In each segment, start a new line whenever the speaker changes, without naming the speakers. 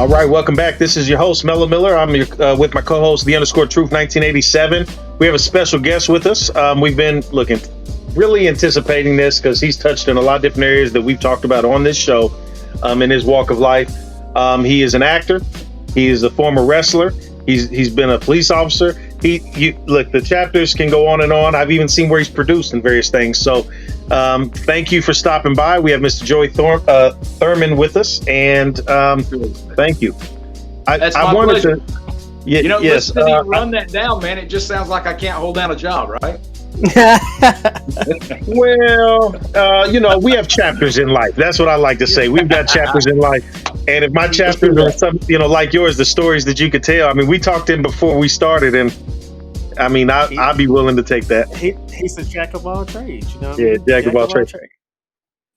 All right, welcome back. This is your host, Mello Miller. I'm with my co-host, The_Truth 1987. We have a special guest with us. We've been really anticipating this because he's touched in a lot of different areas that we've talked about on this show in his walk of life. He is an actor. He is a former wrestler. He's been a police officer. The chapters can go on and on. I've even seen where he's produced in various things. So thank you for stopping by. We have Mr. Joey Thurmond with us, and thank you.
I wanted to, listen to you run that down, man. It just sounds like I can't hold down a job, right?
Well, we have chapters in life. That's what I like to say. We've got chapters in life. And if my chapters are something, like yours, the stories that you could tell. I mean, we talked in before we started, and I mean, I'd be willing to take that.
He's a jack of all trades,
Yeah, jack of all trades.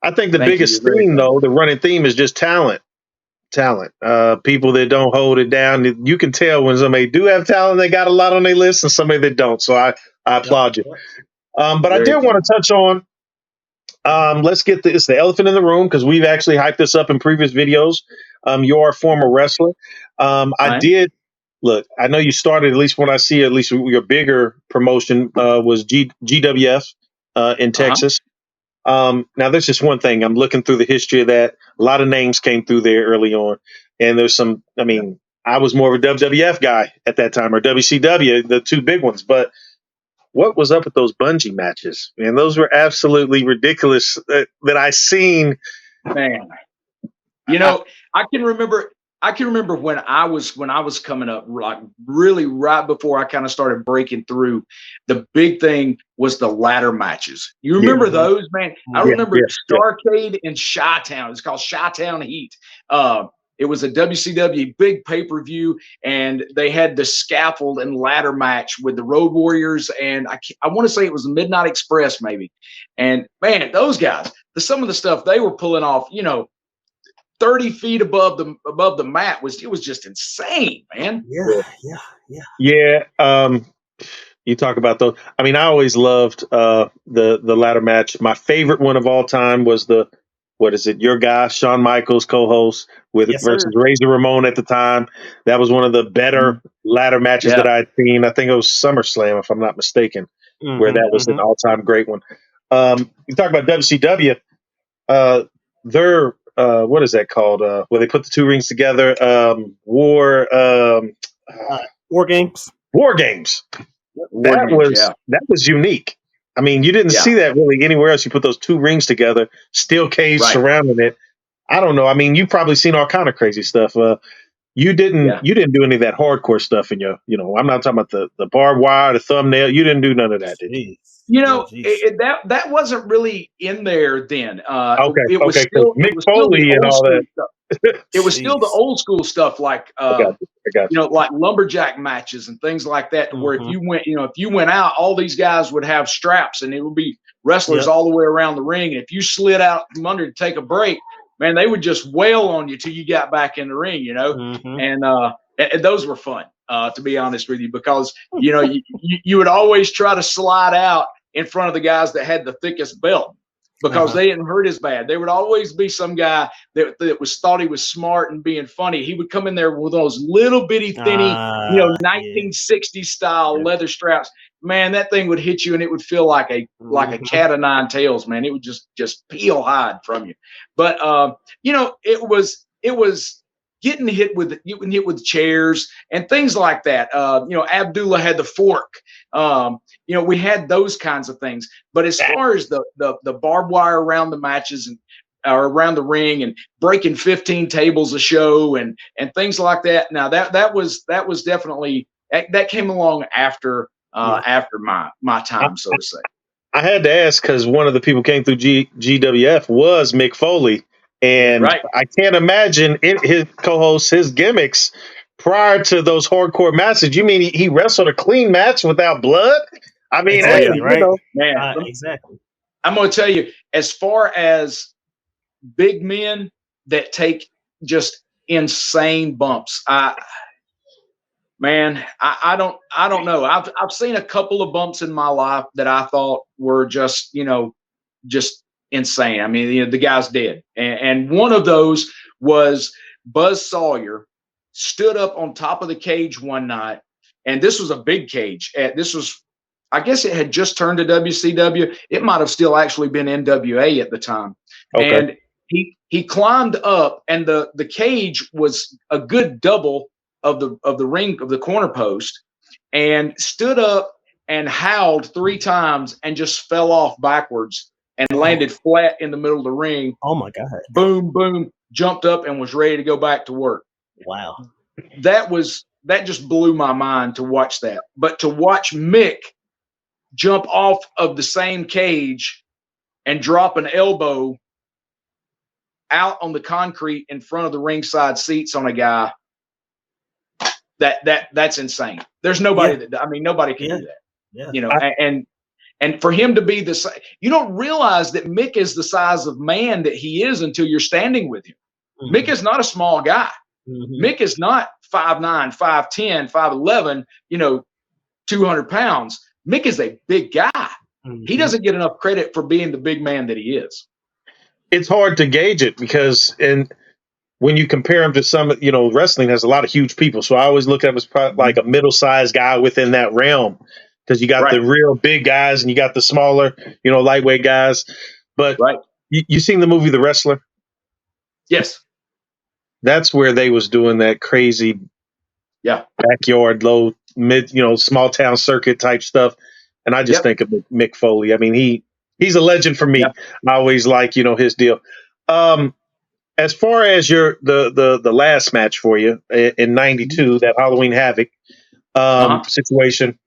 I think the biggest theme, though, the running theme is just talent. People that don't hold it down. You can tell when somebody do have talent, they got a lot on their list, and somebody that don't. So I applaud you. But I did want to touch on, let's get it's the elephant in the room, because we've actually hyped this up in previous videos. You're a former wrestler. I know you started, at least when I see, at least your bigger promotion was GWF in Texas. Now, there's just one thing. I'm looking through the history of that. A lot of names came through there early on. And there's some, I was more of a WWF guy at that time, or WCW, the two big ones. But what was up with those bungee matches? Man, those were absolutely ridiculous that I seen.
Man, I can remember when I was coming up, like really right before I kind of started breaking through. The big thing was the ladder matches. You remember those, man? I remember Starcade in Chi-Town. It's called Chi-Town Heat. It was a WCW big pay-per-view, and they had the scaffold and ladder match with the Road Warriors, and I want to say it was the Midnight Express, maybe. And man, those guys, some of the stuff they were pulling off, 30 feet above the mat was just insane, man.
Yeah. You talk about those. I mean, I always loved the ladder match. My favorite one of all time was your guy, Shawn Michaels, co-host versus Razor Ramon at the time. That was one of the better ladder matches that I'd seen. I think it was SummerSlam, if I'm not mistaken, where that was an all-time great one. You talk about WCW, what is that called? Where they put the two rings together, War
Games.
War Games. That was unique. I mean, you didn't see that really anywhere else. You put those two rings together, steel cage surrounding it. I don't know. I mean, you've probably seen all kind of crazy stuff. You didn't do any of that hardcore stuff in your, I'm not talking about the barbed wire, the thumbnail. You didn't do none of that, did you?
That wasn't really in there then.
It
was still
Mick Foley and all that.
It was still the old school stuff, like
I got you.
like lumberjack matches and things like that. Where if you went out, all these guys would have straps, and it would be wrestlers all the way around the ring. And if you slid out from under to take a break, man, they would just wail on you till you got back in the ring. And those were fun. To be honest with you, because you would always try to slide out in front of the guys that had the thickest belt, because they didn't hurt as bad. There would always be some guy that thought he was smart and being funny. He would come in there with those little bitty thinny, 1960s style leather straps. Man, that thing would hit you, and it would feel like a cat of nine tails. Man, it would just peel hide from you. But it was getting hit with chairs and things like that. Abdullah had the fork. We had those kinds of things. But as far as the barbed wire around the matches or around the ring and breaking 15 tables a show and things like that, now that was definitely that came along after my time, so to say.
I had to ask because one of the people came through GWF was Mick Foley. And I can't imagine his co-host, his gimmicks prior to those hardcore matches. You mean he wrestled a clean match without blood? I mean,
exactly. I'm going to tell you, as far as big men that take just insane bumps, I don't know. I've seen a couple of bumps in my life that I thought were just insane. I mean, the guy's dead. And one of those was Buzz Sawyer stood up on top of the cage one night, and this was a big cage. This was, I guess it had just turned to WCW. It might have still actually been NWA at the time.
Okay.
And he climbed up, and the cage was a good double of the ring of the corner post, and stood up and howled 3 times and just fell off backwards and landed flat in the middle of the ring.
Oh my God.
Boom, boom, jumped up and was ready to go back to work.
Wow.
That just blew my mind to watch that. But to watch Mick jump off of the same cage and drop an elbow out on the concrete in front of the ringside seats on a guy, that's insane. There's nobody nobody can do that.
Yeah.
You know, and for him to be you don't realize that Mick is the size of man that he is until you're standing with him. Mm-hmm. Mick is not a small guy. Mm-hmm. Mick is not 5'9", 5'10", 5'11", 200 pounds. Mick is a big guy. Mm-hmm. He doesn't get enough credit for being the big man that he is.
It's hard to gauge it because when you compare him to some, wrestling has a lot of huge people. So I always look at him as like a middle-sized guy within that realm, because you got the real big guys and you got the smaller, lightweight guys. But you seen the movie The Wrestler?
Yes. That's
where they was doing that crazy backyard, low, mid, small town circuit type stuff. And I just think of Mick Foley. I mean, he's a legend for me. Yeah. I always like, his deal. As far as the last match for you in '92, that Halloween Havoc situation,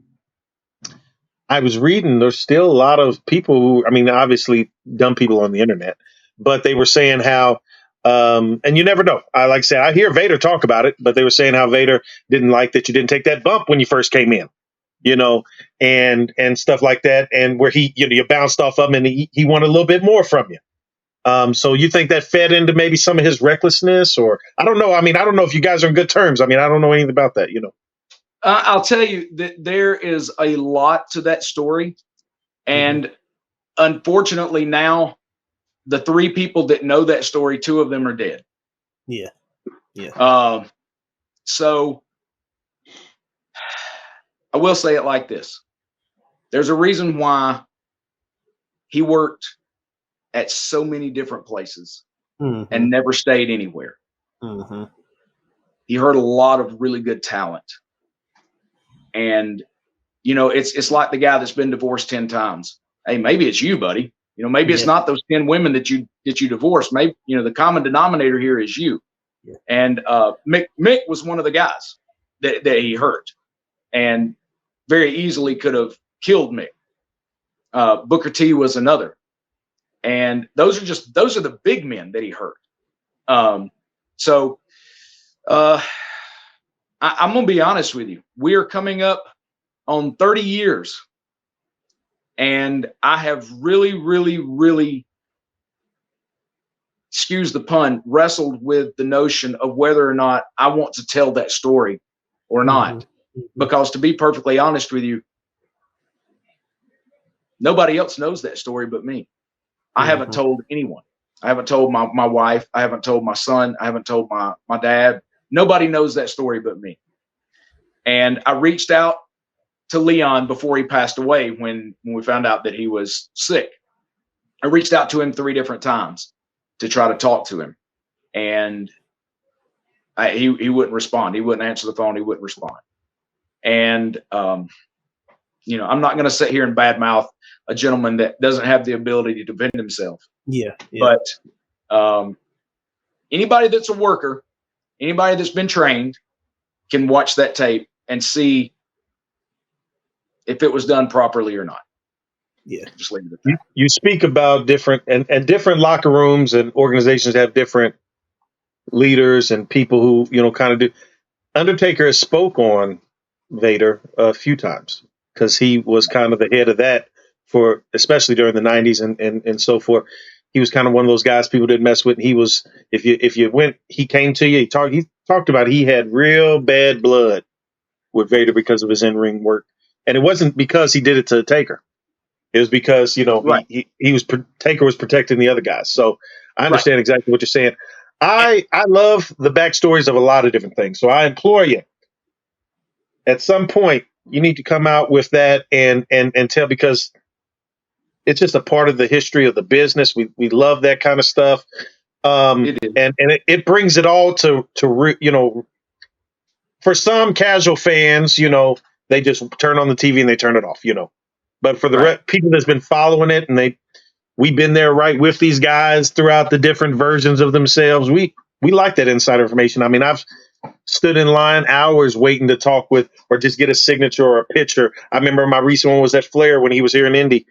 I was reading there's still a lot of people who, obviously dumb people on the internet, but they were saying how, and you never know. Like I said, I hear Vader talk about it, but they were saying how Vader didn't like that you didn't take that bump when you first came in, and stuff like that. And where you bounced off of him and he wanted a little bit more from you. So you think that fed into maybe some of his recklessness, or I don't know. I don't know if you guys are in good terms. I don't know anything about that,
I'll tell you that there is a lot to that story. And unfortunately now, the 3 people that know that story, 2 of them are dead.
Yeah. Yeah.
So I will say it like this. There's a reason why he worked at so many different places and never stayed anywhere. Mm-hmm. He heard a lot of really good talent. And, it's like the guy that's been divorced 10 times. Hey, maybe it's you, buddy. Maybe it's not those 10 women that you divorced. Maybe, the common denominator here is you. Yeah. And Mick was one of the guys that he hurt and very easily could have killed Mick. Booker T was another. And those are the big men that he hurt. So I'm going to be honest with you. We are coming up on 30 years. And I have really, really, really, excuse the pun, wrestled with the notion of whether or not I want to tell that story or not. Mm-hmm. Because to be perfectly honest with you, nobody else knows that story but me. I haven't told anyone. I haven't told my wife. I haven't told my son. I haven't told my dad. Nobody knows that story but me. And I reached out to Leon before he passed away when we found out that he was sick. I reached out to him 3 different times to try to talk to him. And he wouldn't respond. He wouldn't answer the phone. He wouldn't respond. And, I'm not going to sit here and badmouth a gentleman that doesn't have the ability to defend himself.
Yeah.
But anybody that's a worker, anybody that's been trained can watch that tape and see if it was done properly or not.
Yeah.
Just leave it at that.
You speak about different and different locker rooms and organizations have different leaders and people who, kind of do. Undertaker has spoke on Vader a few times because he was kind of the head of that for, especially during the 90s and so forth. He was kind of one of those guys people didn't mess with. And he was, if you went, he came to you, he talked about he had real bad blood with Vader because of his in-ring work. And it wasn't because he did it to Taker. It was because, he was Taker was protecting the other guys. So I understand exactly what you're saying. I love the backstories of a lot of different things. So I implore you, at some point, you need to come out with that and tell, because it's just a part of the history of the business. We love that kind of stuff. It brings it all to for some casual fans, they just turn on the TV and they turn it off, But for the people that's been following it, and we've been there right with these guys throughout the different versions of themselves. We like that insider information. I mean, I've stood in line hours waiting to talk with or just get a signature or a picture. I remember my recent one was at Flair when he was here in Indy.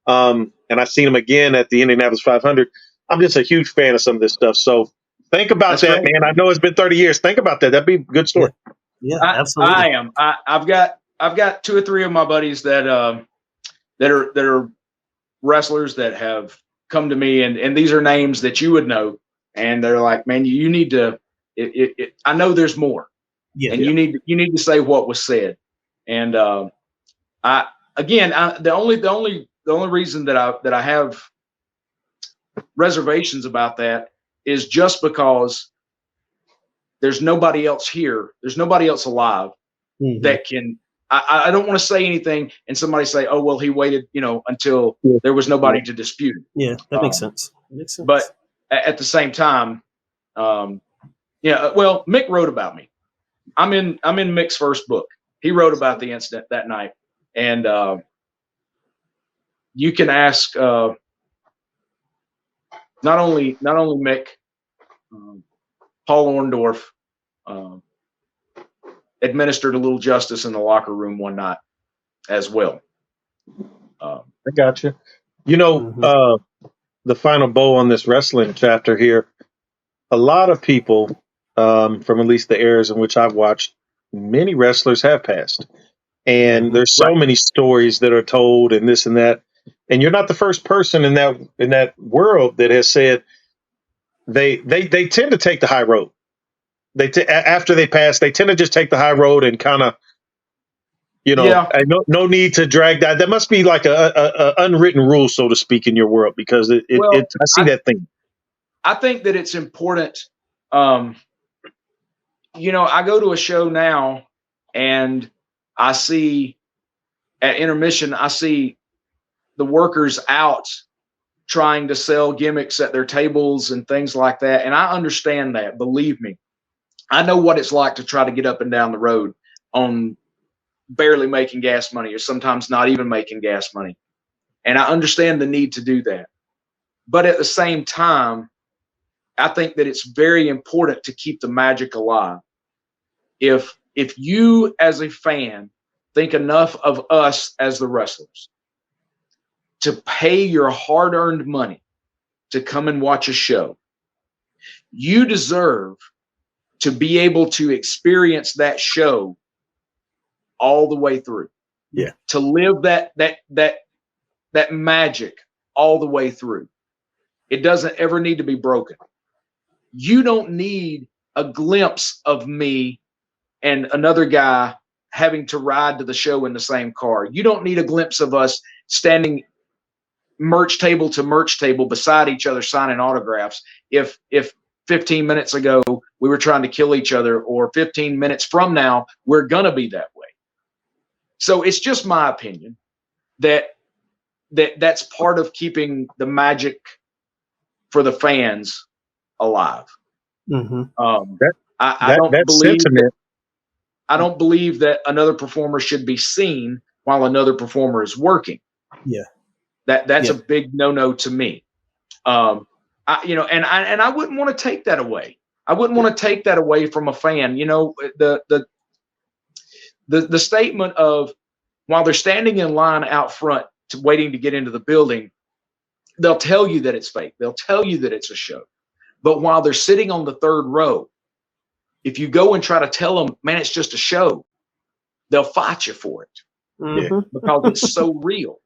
And I seen him again at the Indianapolis 500. I'm just a huge fan of some of this stuff. So think about that, man. I know it's been 30 years. Think about that. That'd be a good story.
Yeah, absolutely.
I am. I've got 2 or 3 of my buddies that are wrestlers that have come to me, and these are names that you would know, and they're like, man, you need to. I know there's more, you need to say what was said, and the only reason that I have reservations about that is just because there's nobody else here. There's nobody else alive that can. I don't want to say anything and somebody say, oh, well, he waited, until there was nobody to dispute it.
Yeah, that makes sense.
But at the same time, well, Mick wrote about me. I'm in Mick's first book. He wrote about the incident that night, and you can ask not only Mick, Paul Orndorff administered a little justice in the locker room one night as well.
I got you. The final bow on this wrestling chapter here, a lot of people from at least the eras in which I've watched, many wrestlers have passed. And there's so many stories that are told and this and that. And you're not the first person in that world that has said they tend to take the high road. After they pass, they tend to just take the high road and kind of, no need to drag that. That must be like a unwritten rule, so to speak, in your world, because I see that thing.
I think that it's important. I go to a show now and I see at intermission, I see the workers out trying to sell gimmicks at their tables and things like that. And I understand that, believe me. I know what it's like to try to get up and down the road on barely making gas money, or sometimes not even making gas money. And I understand the need to do that. But at the same time, I think that it's very important to keep the magic alive. If you as a fan think enough of us as the wrestlers to pay your hard-earned money to come and watch a show, you deserve to be able to experience that show all the way through.
Yeah.
To live that magic all the way through. It doesn't ever need to be broken. You don't need a glimpse of me and another guy having to ride to the show in the same car. You don't need a glimpse of us standing merch table to merch table beside each other signing autographs if 15 minutes ago we were trying to kill each other, or 15 minutes from now we're gonna be that way. So it's just my opinion that's part of keeping the magic for the fans alive. I don't believe that another performer should be seen while another performer is working.
Yeah,
that's a big no-no to me. And I wouldn't want to take that away. I wouldn't want to take that away from a fan. The statement of, while they're standing in line out front waiting to get into the building, they'll tell you that it's fake. They'll tell you that it's a show. But while they're sitting on the third row, if you go and try to tell them, man, it's just a show, they'll fight you for it because it's so real.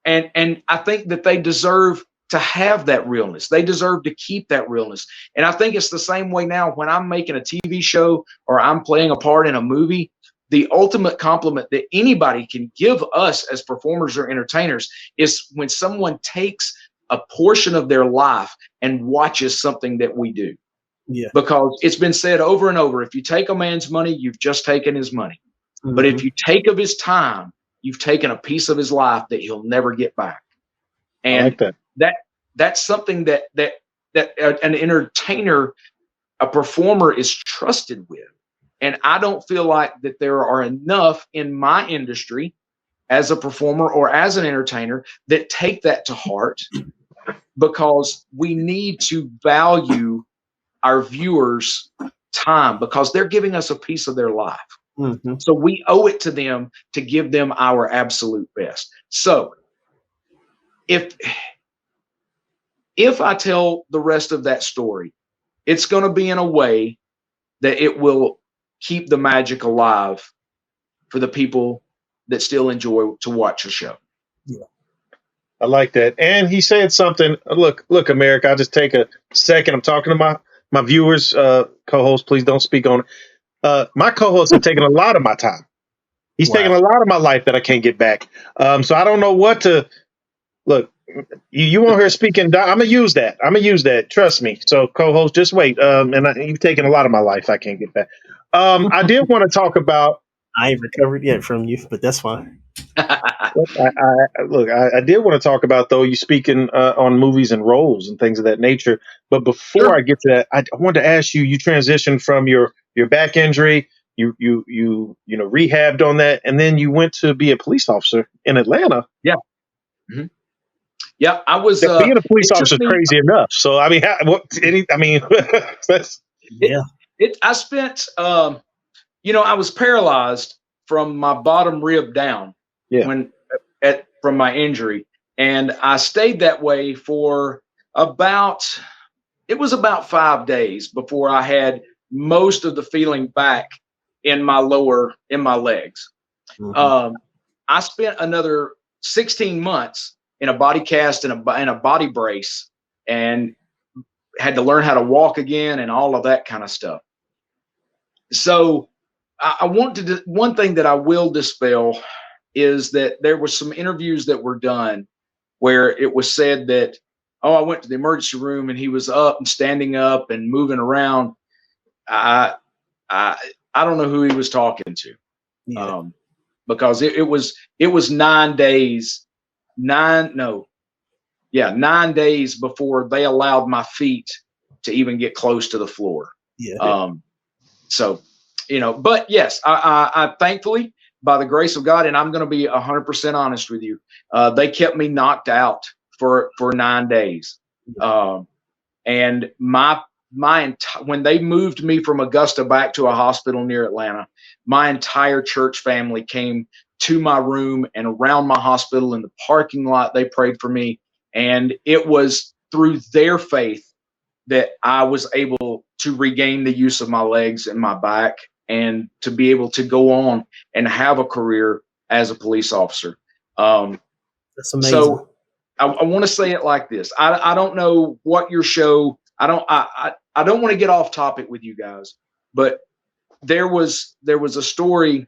And I think that they deserve to have that realness. They deserve to keep that realness. And I think it's the same way now when I'm making a TV show or I'm playing a part in a movie. The ultimate compliment that anybody can give us as performers or entertainers is when someone takes a portion of their life and watches something that we do.
Yeah.
Because it's been said over and over, if you take a man's money, you've just taken his money.
Mm-hmm.
But if you take of his time, you've taken a piece of his life that he'll never get back. And
I like that.
That's something that an entertainer, a performer is trusted with. And I don't feel like that there are enough in my industry as a performer or as an entertainer that take that to heart, because we need to value our viewers' time, because they're giving us a piece of their life.
Mm-hmm.
So we owe it to them to give them our absolute best. So if I tell the rest of that story, it's going to be in a way that it will keep the magic alive for the people that still enjoy to watch the show.
Yeah.
I like that. And he said something. Look, America, I'll just take a second. I'm talking to my viewers, co-host. Please don't speak on it. My co-hosts have taken a lot of my time. He's taken a lot of my life that I can't get back. So I don't know what to look. You want her speaking? I'm gonna use that. Trust me. So co-host, just wait. You've taken a lot of my life. I can't get back. I did want to talk about.
I ain't recovered yet from you, but that's fine.
I did want to talk about, though, you speaking on movies and roles and things of that nature. But before I get to that, I wanted to ask you. You transitioned from your back injury. You rehabbed on that, and then you went to be a police officer in Atlanta.
Yeah. Mm-hmm. Yeah, I was
being a police officer is crazy enough. So I mean, that's
I spent I was paralyzed from my bottom rib down from my injury, and I stayed that way for about 5 days before I had most of the feeling back in my legs.
Mm-hmm.
I spent another 16 months in a body cast and a body brace, and had to learn how to walk again and all of that kind of stuff. So one thing that I will dispel is that there were some interviews that were done where it was said that, I went to the emergency room and he was up and standing up and moving around. I don't know who he was talking to, because it was 9 days, 9 days before they allowed my feet to even get close to the floor.
Yeah.
So, but yes, I thankfully, by the grace of God, and I'm going to be 100% honest with you, they kept me knocked out for 9 days. And when they moved me from Augusta back to a hospital near Atlanta, my entire church family came to my room and around my hospital in the parking lot. They prayed for me. And it was through their faith that I was able to regain the use of my legs and my back, and to be able to go on and have a career as a police officer.
That's amazing.
So I want to say it like this. I don't know what your show, I don't want to get off topic with you guys, but there was a story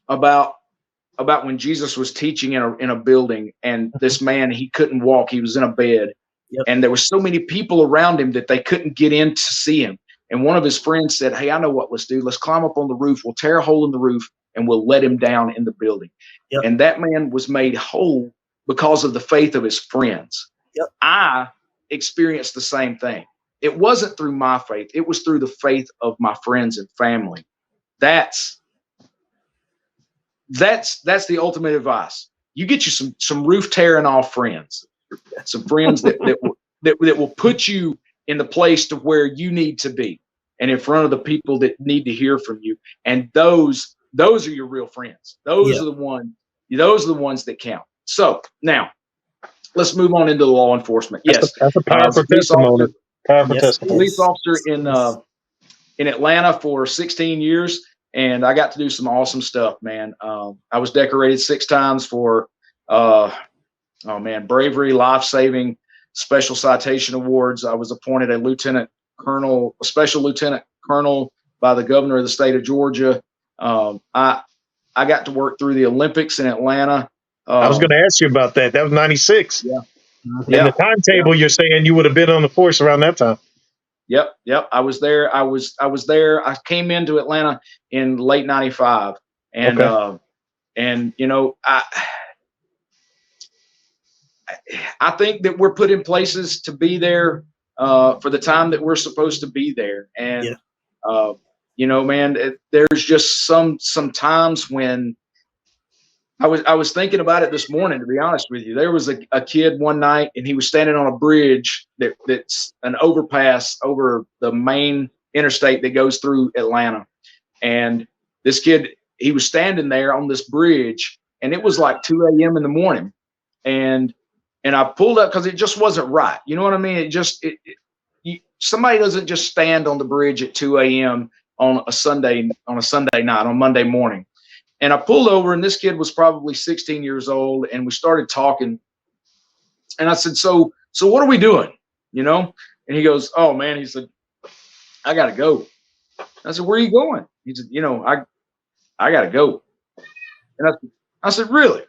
about when Jesus was teaching in a building, and this man, he couldn't walk. He was in a bed. Yep. And there were so many people around him that they couldn't get in to see him. And one of his friends said, "Hey, I know what let's do. Let's climb up on the roof. We'll tear a hole in the roof and we'll let him down in the building." Yep. And that man was made whole because of the faith of his friends.
Yep.
I experienced the same thing. It wasn't through my faith. It was through the faith of my friends and family. That's the ultimate advice. You get you some roof tearing off friends, some friends that will put you in the place to where you need to be, and in front of the people that need to hear from you. And those are your real friends. Those are the ones that count. So now let's move on into the law enforcement. Yes,
that's a powerful testimony.
Police officer in Atlanta for 16 years. And I got to do some awesome stuff, man. I was decorated 6 times for, bravery, life-saving, special citation awards. I was appointed a special lieutenant colonel by the governor of the state of Georgia. I got to work through the Olympics in Atlanta.
I was going to ask you about that. That was 96.
Yeah.
And the timetable, you're saying you would have been on the force around that time.
Yep. I was there. I was there. I came into Atlanta in late '95, and and you know, I think that we're put in places to be there for the time that we're supposed to be there, and you know, man, there's just some times when I was thinking about it this morning, to be honest with you. There was a kid one night, and he was standing on a bridge that's an overpass over the main interstate that goes through Atlanta. And this kid, he was standing there on this bridge, and it was like 2 a.m. in the morning. And I pulled up because it just wasn't right. You know what I mean? Somebody doesn't just stand on the bridge at 2 a.m. on a Sunday night, on Monday morning. And I pulled over, and this kid was probably 16 years old, and we started talking. And I said, so what are we doing? You know? And he goes, oh man, he said, I gotta go. I said, where are you going? He said, you know, I gotta go. And I said, really?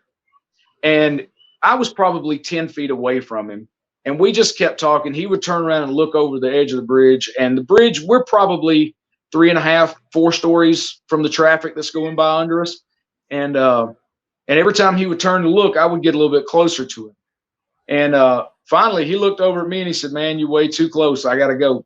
And I was probably 10 feet away from him, and we just kept talking. He would turn around and look over the edge of the bridge, and the bridge, we're probably 3.5, 4 stories from the traffic that's going by under us. And every time he would turn to look, I would get a little bit closer to him. And finally he looked over at me and he said, man, you're way too close. I got to go.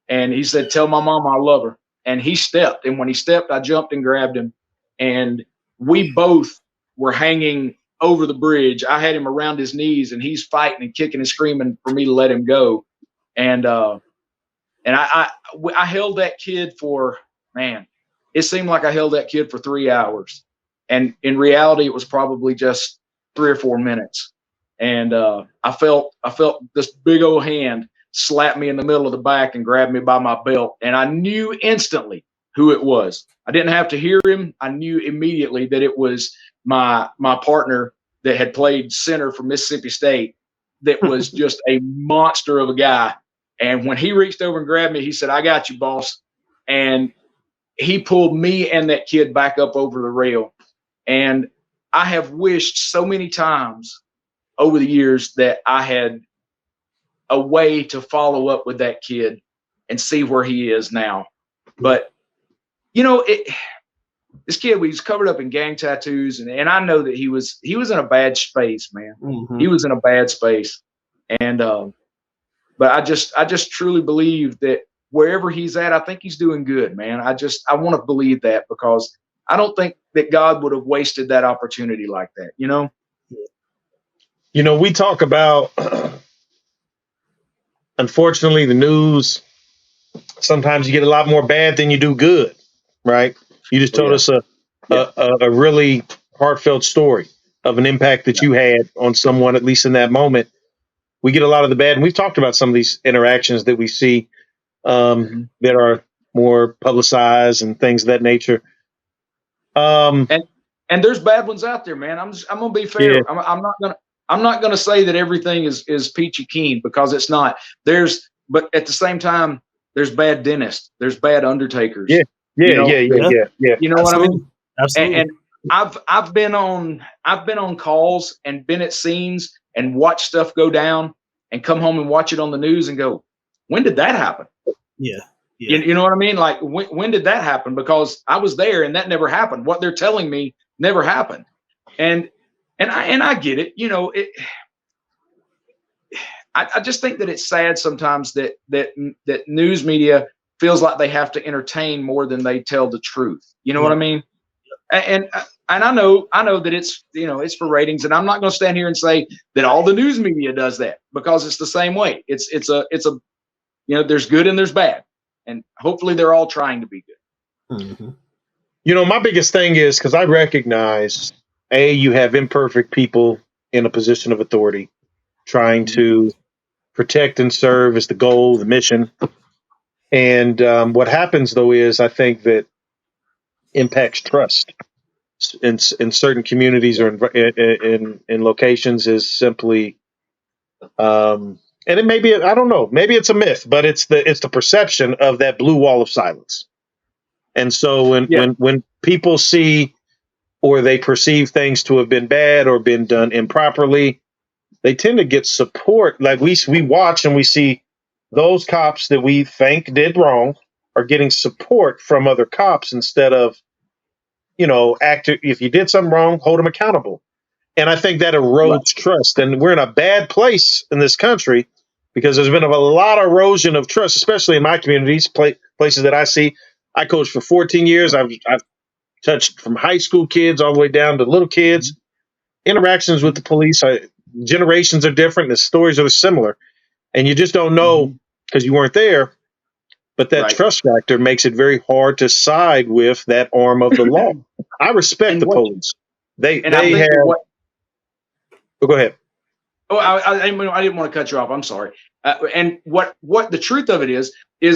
And he said, tell my mom I love her. And he stepped. And when he stepped, I jumped and grabbed him. And we both were hanging over the bridge. I had him around his knees, and he's fighting and kicking and screaming for me to let him go. And I held that kid for, man, it seemed like I held that kid for 3 hours. And in reality, it was probably just 3 or 4 minutes. And I felt this big old hand slap me in the middle of the back and grab me by my belt. And I knew instantly who it was. I didn't have to hear him. I knew immediately that it was my partner that had played center for Mississippi State, that was just a monster of a guy. And when he reached over and grabbed me, he said, I got you, boss. And he pulled me and that kid back up over the rail. And I have wished so many times over the years that I had a way to follow up with that kid and see where he is now. But, you know, this kid, was covered up in gang tattoos. And I know that he was in a bad space, man. Mm-hmm. He was in a bad space. And, but I just truly believe that wherever he's at, I think he's doing good, man. I want to believe that, because I don't think that God would have wasted that opportunity like that, you know?
You know, we talk about, unfortunately, the news, sometimes you get a lot more bad than you do good, right? You just told us a really heartfelt story of an impact that you had on someone, at least in that moment. We get a lot of the bad, and we've talked about some of these interactions that we see that are more publicized and things of that nature.
And there's bad ones out there, man. I'm gonna be fair. Yeah. I'm not gonna say that everything is peachy keen, because it's not. But at the same time, there's bad dentists, there's bad undertakers.
Yeah.
You know?
Yeah.
You know what I mean?
Absolutely.
And I've been on calls and been at scenes and watched stuff go down and come home and watch it on the news and go, when did that happen?
Yeah.
You know what I mean? Like, when did that happen? Because I was there and that never happened. What they're telling me never happened. And I get it. You know, I just think that it's sad sometimes that news media feels like they have to entertain more than they tell the truth. You know what I mean? And I know that it's, you know, it's for ratings, and I'm not going to stand here and say that all the news media does that, because it's the same way. It's a, you know, there's good and there's bad, and hopefully they're all trying to be good.
Mm-hmm. You know, my biggest thing is, because I recognize, you have imperfect people in a position of authority trying to protect and serve is the goal, the mission. And what happens, though, is I think that impacts trust in certain communities or in locations is simply, and it may be, I don't know, maybe it's a myth, but it's the perception of that blue wall of silence. And so when people see or they perceive things to have been bad or been done improperly, they tend to get support. Like we watch and we see those cops that we think did wrong are getting support from other cops instead of, if you did something wrong, hold them accountable. And I think that
Right.
erodes trust. And we're in a bad place in this country because there's been a lot of erosion of trust, especially in my communities, places that I see. I coached for 14 years. I've touched from high school kids all the way down to little kids. Interactions with the police, generations are different. The stories are similar. And you just don't know because you weren't there. But that
Right.
trust factor makes it very hard to side with that arm of the law. I respect
And
the
what-
police. They
And I think
have.
what
Oh, go ahead.
Oh, I didn't want to cut you off. I'm sorry. And what the truth of it is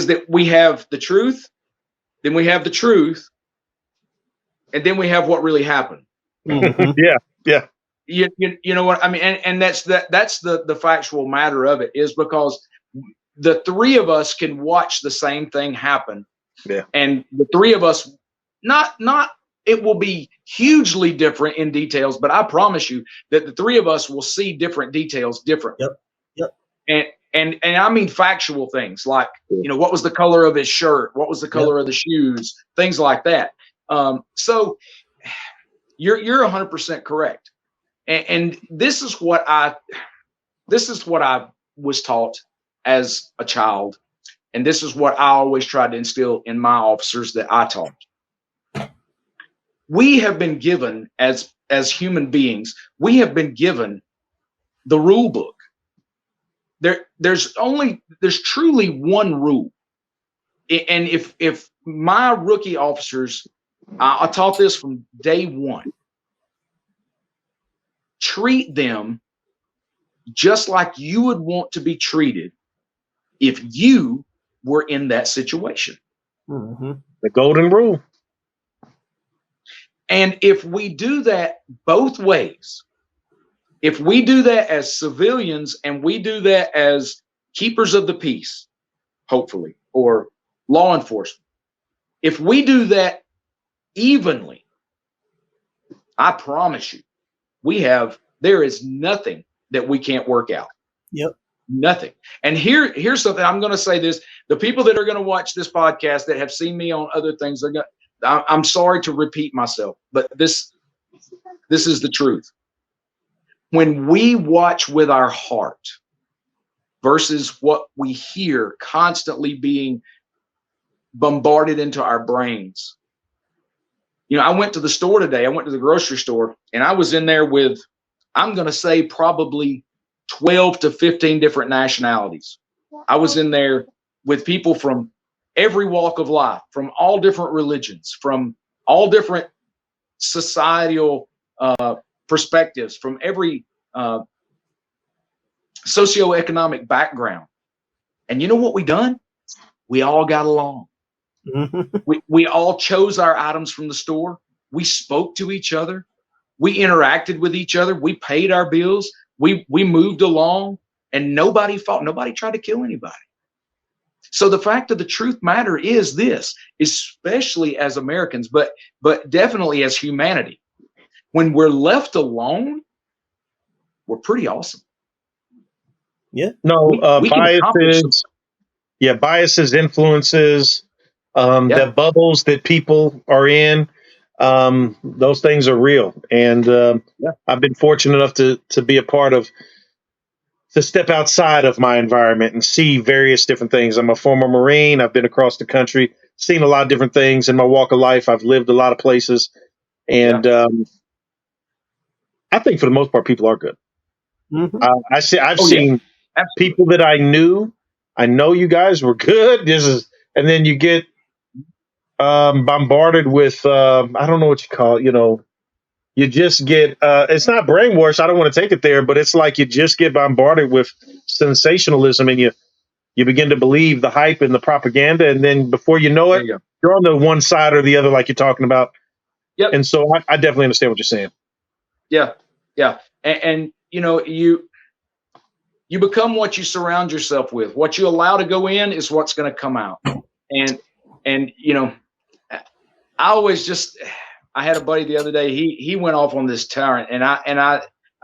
that we have the truth, then we have the truth, and then we have what really happened.
Yeah.
You know what I mean? And that's the factual matter of it, is because the three of us can watch the same thing happen.
Yeah.
And the three of us, not it will be hugely different in details, but I promise you that the three of us will see different details differently.
Yep.
And I mean factual things like, what was the color of his shirt? What was the color of the shoes? Things like that. So you're 100% correct. And this is what I was taught as a child. And this is what I always tried to instill in my officers that I taught. We have been given, as human beings, we have been given the rule book. There's truly one rule. And if my rookie officers, I taught this from day one, treat them just like you would want to be treated if you were in that situation.
The golden rule.
And if we do that both ways, if we do that as civilians and we do that as keepers of the peace, hopefully, or law enforcement, if we do that evenly, I promise you, there is nothing that we can't work out.
Yep.
Nothing. And here's something. I'm going to say this. The people that are going to watch this podcast that have seen me on other things, I'm sorry to repeat myself, but this is the truth. When we watch with our heart versus what we hear constantly being bombarded into our brains. I went to the store today. I went to the grocery store and I was in there with, I'm going to say probably 12 to 15 different nationalities. I was in there with people from every walk of life, from all different religions, from all different societal perspectives, from every socioeconomic background. And you know what we done? We all got along. We all chose our items from the store. We spoke to each other. We interacted with each other. We paid our bills. We moved along, and nobody fought. Nobody tried to kill anybody. So the fact of the truth matter is this, especially as Americans, but definitely as humanity. When we're left alone, we're pretty awesome.
Yeah.
No,
we can accomplish
biases. Yeah, biases, influences, the bubbles that people are in. Those things are real. And I've been fortunate enough to be a part of, to step outside of my environment and see various different things. I'm a former Marine. I've been across the country, seen a lot of different things in my walk of life. I've lived a lot of places. And I think for the most part, people are good. I've seen people that I knew. I know you guys were good. And then you get bombarded with I don't know what you call it. You just get it's not brainwashed. I don't want to take it there, but it's like you just get bombarded with sensationalism, and you begin to believe the hype and the propaganda, and then before you know it, you're on the one side or the other, like you're talking about.
Yep.
And so I definitely understand what you're saying.
Yeah. And you become what you surround yourself with. What you allow to go in is what's going to come out. And I always I had a buddy the other day. He went off on this tyrant, and I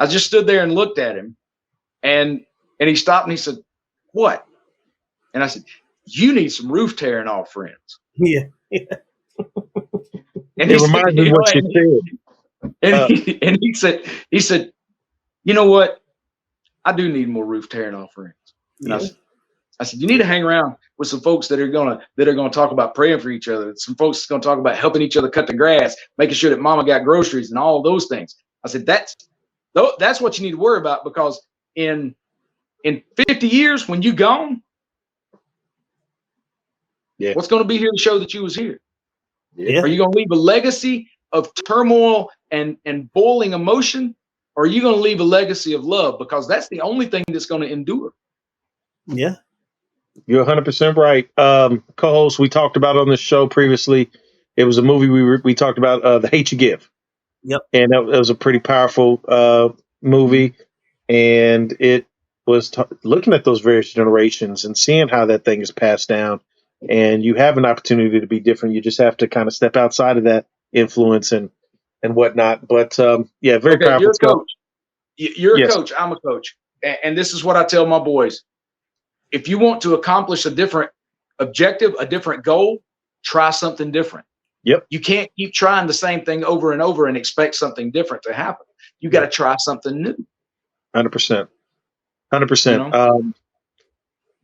just stood there and looked at him, and he stopped and he said, "What?" And I said, you need some roof tearing off friends.
Yeah.
And
it reminds me of what you said.
And he said, you know what? I do need more roof tearing off friends. And I said, you need to hang around with some folks that are gonna talk about praying for each other. Some folks that's gonna talk about helping each other cut the grass, making sure that mama got groceries and all those things. I said, that's what you need to worry about, because in 50 years when you gone, what's going to be here to show that you was here?
Yeah.
Are you going to leave a legacy of turmoil and boiling emotion, or are you going to leave a legacy of love? Because that's the only thing that's going to endure.
Yeah.
You're 100% right. Co-host, we talked about on this show previously. It was a movie we talked about, The Hate You Give.
Yep.
And that was a pretty powerful movie. And it was looking at those various generations and seeing how that thing is passed down. And you have an opportunity to be different. You just have to kind of step outside of that influence and whatnot. But very powerful.
You're a coach. You're a coach. I'm a coach. And this is what I tell my boys. If you want to accomplish a different objective, a different goal, try something different.
Yep.
You can't keep trying the same thing over and over and expect something different to happen. You got to try something new.
100%. 100%.
You know?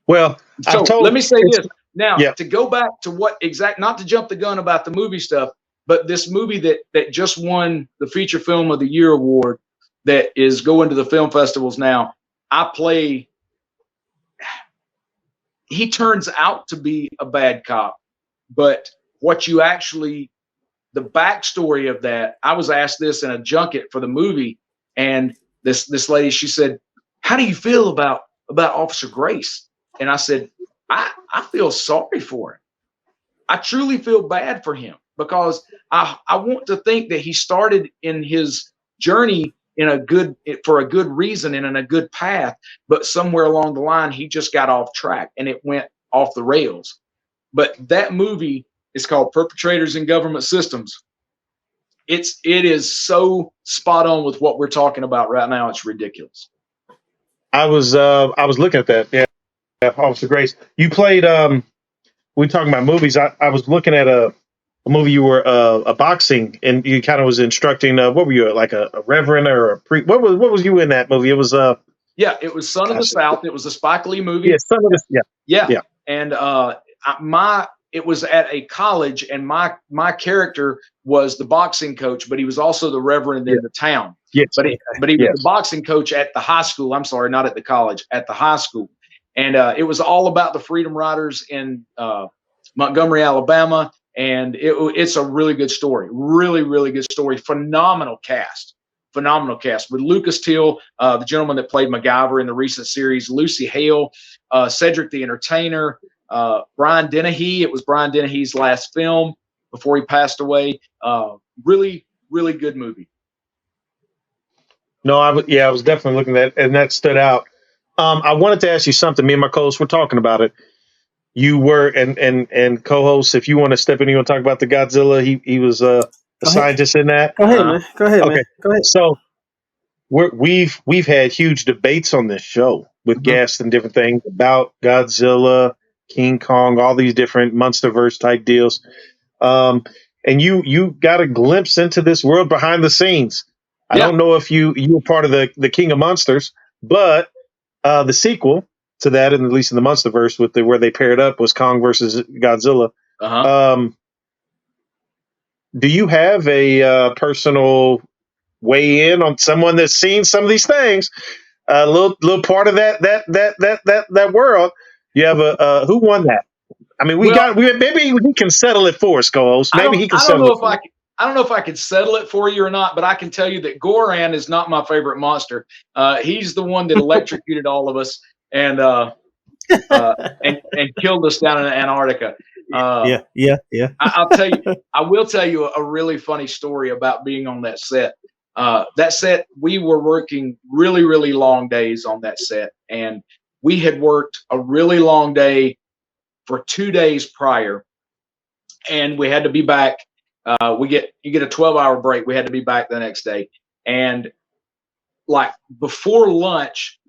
Well,
so let me say this now, to go back to not to jump the gun about the movie stuff, but this movie that just won the Feature Film of the Year award that is going to the film festivals now. He turns out to be a bad cop, but the backstory of that, I was asked this in a junket for the movie, and this lady, she said, how do you feel about Officer Grace? And I said, I feel sorry for him. I truly feel bad for him, because I want to think that he started in his journey for a good reason and in a good path, but somewhere along the line he just got off track and it went off the rails. But that movie is called Perpetrators in Government Systems. It is so spot on with what we're talking about right now. It's ridiculous.
I was looking at that. Yeah, Officer Grace. You played. We talking about movies. I was looking at a movie. You were a boxing, and you kind of was instructing. What were you, like a reverend or a priest? What was you in that movie? It was
it was Son of the South. It was a Spike Lee movie.
Yeah, Son of the
yeah. And it was at a college, and my character was the boxing coach, but he was also the reverend in the town.
Yes.
But he was the boxing coach at the high school. I'm sorry, not at the college, at the high school. And it was all about the Freedom Riders in Montgomery, Alabama. And it's a really good story. Really, really good story. Phenomenal cast with Lucas Till, the gentleman that played MacGyver in the recent series, Lucy Hale, Cedric the Entertainer, Brian Dennehy. It was Brian Dennehy's last film before he passed away. Really, really good movie.
No, I was definitely looking at it, and that stood out. I wanted to ask you something. Me and my co-host were talking about it. You were and co-host, if you want to step in, you want to talk about the Godzilla. He was a scientist in that.
Go ahead, man. Go ahead, man. Go ahead.
So we've had huge debates on this show with guests and different things about Godzilla, King Kong, all these different Monsterverse type deals. And you got a glimpse into this world behind the scenes. I don't know if you were part of the King of Monsters, but the sequel to that, and at least in the Monsterverse, where they paired up, was Kong versus Godzilla. Do you have a personal weigh in on someone that's seen some of these things? A little part of that world. You have who won that? I mean, maybe he can settle it for us, co-host. Maybe he can settle it.
I don't know if I could settle it for you or not, but I can tell you that Goran is not my favorite monster. He's the one that electrocuted all of us and killed us down in Antarctica. I'll tell you. I will tell you a really funny story about being on that set. That set, we were working really, really long days on that set, and we had worked a really long day for 2 days prior, and we had to be back. You get a 12-hour break. We had to be back the next day. And like before lunch,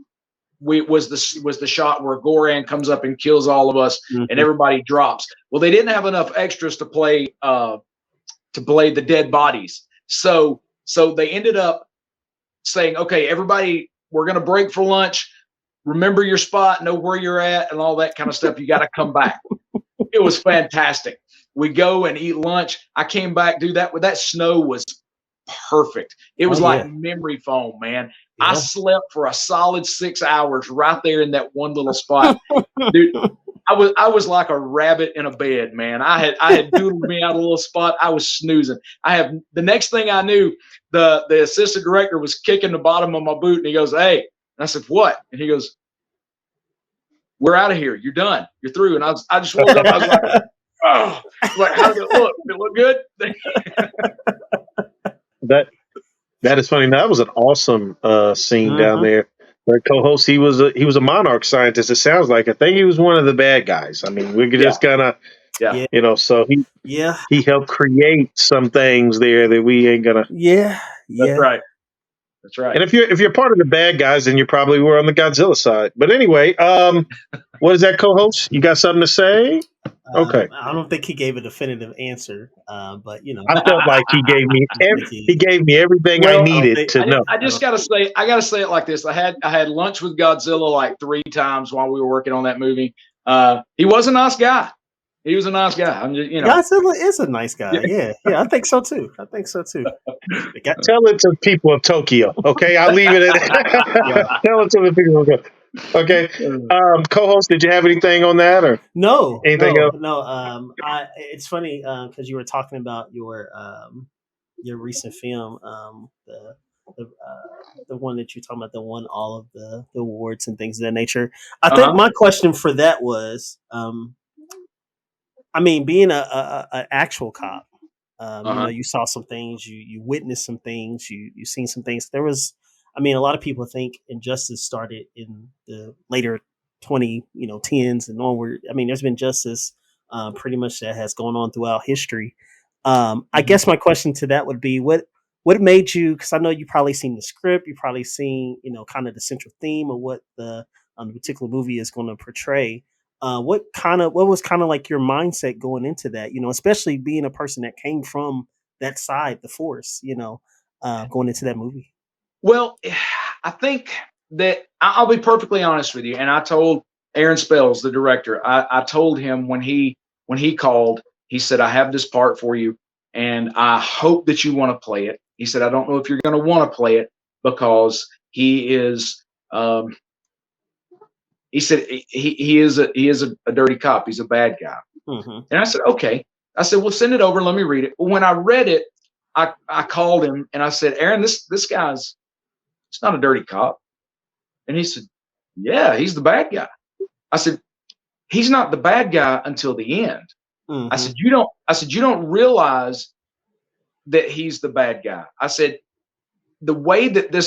was the shot where Goran comes up and kills all of us, and everybody drops. Well, they didn't have enough extras to play the dead bodies, so they ended up saying, okay, everybody, we're going to break for lunch. Remember your spot, know where you're at, and all that kind of stuff. You got to come back. It was fantastic. We go and eat lunch. I came back, dude. That snow was perfect. It was like memory foam, man. Yeah. I slept for a solid 6 hours right there in that one little spot, dude. I was like a rabbit in a bed, man. I had doodled me out a little spot. I was snoozing. The next thing I knew, the assistant director was kicking the bottom of my boot, and he goes, "Hey," and I said, "What?" And he goes, "We're out of here. You're done. You're through." And I just woke up. I was like, "Oh, like, how did it look? Did it look
good?" That is funny. That was an awesome scene down there. Our co-host, he was a monarch scientist. It sounds like. I think he was one of the bad guys. I mean, we could just kind of, so he helped create some things there that we ain't gonna.
Yeah.
That's right. That's right.
And if you're part of the bad guys, then you probably were on the Godzilla side. But anyway, what is that, co-host? You got something to say? Okay.
I don't think he gave a definitive answer, but
I felt like he gave me everything I needed to know.
I gotta say it like this. I had lunch with Godzilla like 3 times while we were working on that movie. He was a nice guy. He was a nice guy. I'm just,
Godzilla is a nice guy. Yeah, I think so too. Tell
it to people of Tokyo. Okay, I'll leave it at that. Tell it to the people of Tokyo. Okay. Co-host, did you have anything on that or anything else?
No. It's funny because you were talking about your recent film, the one that you're talking about, that won all of the awards and things of that nature. I think my question for that was, I mean, being a actual cop, you saw some things, you witnessed some things, you seen some things. There was, I mean, a lot of people think injustice started in the later 10s and onward. I mean, there's been justice pretty much that has gone on throughout history. I guess my question to that would be, what made you, because I know you probably seen the script, you probably seen, kind of the central theme of what the particular movie is going to portray. What was kind of like your mindset going into that, especially being a person that came from that side, the force, going into that movie?
Well, I think that I'll be perfectly honest with you. And I told Aaron Spells, the director, I told him when he called, he said, "I have this part for you, and I hope that you want to play it." He said, "I don't know if you're going to want to play it because he is." He said he is a dirty cop. He's a bad guy. And I said, okay. I said, well, send it over. Let me read it. When I read it, I called him and I said, "Aaron, this guy's, it's not a dirty cop." And he said, "Yeah, he's the bad guy." I said, "He's not the bad guy until the end." I said, you don't realize that he's the bad guy. I said, the way that the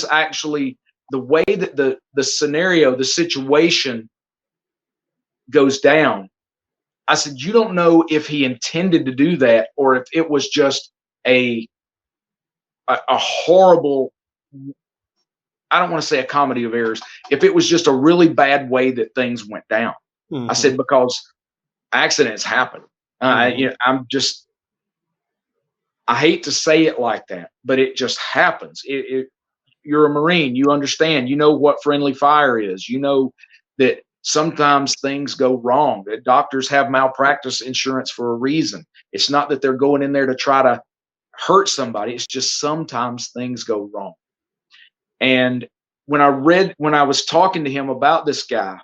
scenario, the situation goes down, I said, you don't know if he intended to do that or if it was just a horrible, I don't want to say a comedy of errors, if it was just a really bad way that things went down. I said, because accidents happen. I hate to say it like that, but it just happens. You're a Marine. You understand. You know what friendly fire is. You know that sometimes things go wrong. That doctors have malpractice insurance for a reason. It's not that they're going in there to try to hurt somebody. It's just sometimes things go wrong. And when I was talking to him about this guy,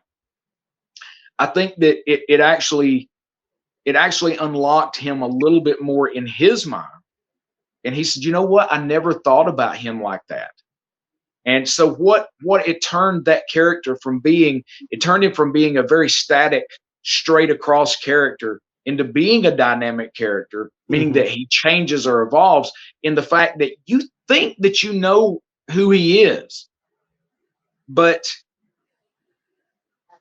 I think that it actually unlocked him a little bit more in his mind. And he said, "You know what? I never thought about him like that." And so what it turned that character from being, it turned him from being a very static, straight across character into being a dynamic character, meaning that he changes or evolves in the fact that you think that you know who he is, but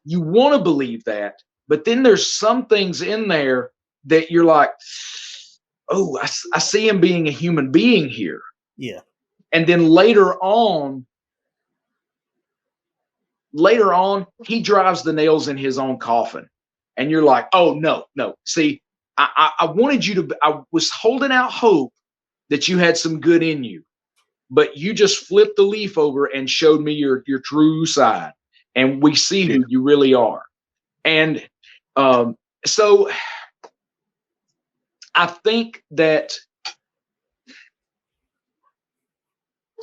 you want to believe that, but then there's some things in there that you're like, oh, I see him being a human being here.
Yeah.
And then later on, later on, he drives the nails in his own coffin. And you're like, oh, no. See, I wanted you to, I was holding out hope that you had some good in you, but you just flipped the leaf over and showed me your true side. And we see who you really are. And so I think that